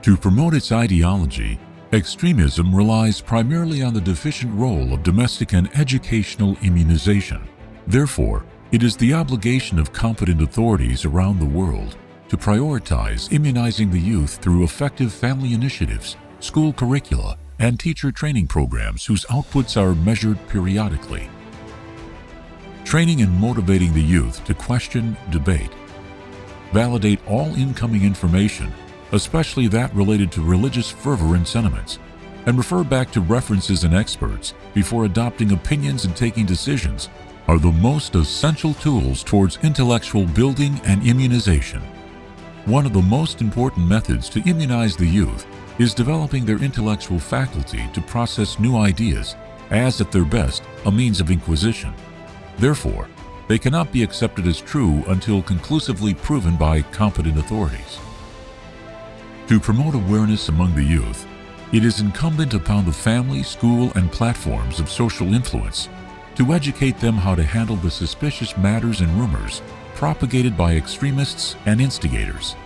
To promote its ideology, extremism relies primarily on the deficient role of domestic and educational immunization. Therefore, it is the obligation of competent authorities around the world to prioritize immunizing the youth through effective family initiatives, school curricula, and teacher training programs whose outputs are measured periodically. Training and motivating the youth to question, debate, validate all incoming information, especially that related to religious fervor and sentiments, and refer back to references and experts before adopting opinions and taking decisions are the most essential tools towards intellectual building and immunization. One of the most important methods to immunize the youth is developing their intellectual faculty to process new ideas as, at their best, a means of inquisition. Therefore, they cannot be accepted as true until conclusively proven by competent authorities. To promote awareness among the youth, it is incumbent upon the family, school, and platforms of social influence to educate them how to handle the suspicious matters and rumors propagated by extremists and instigators.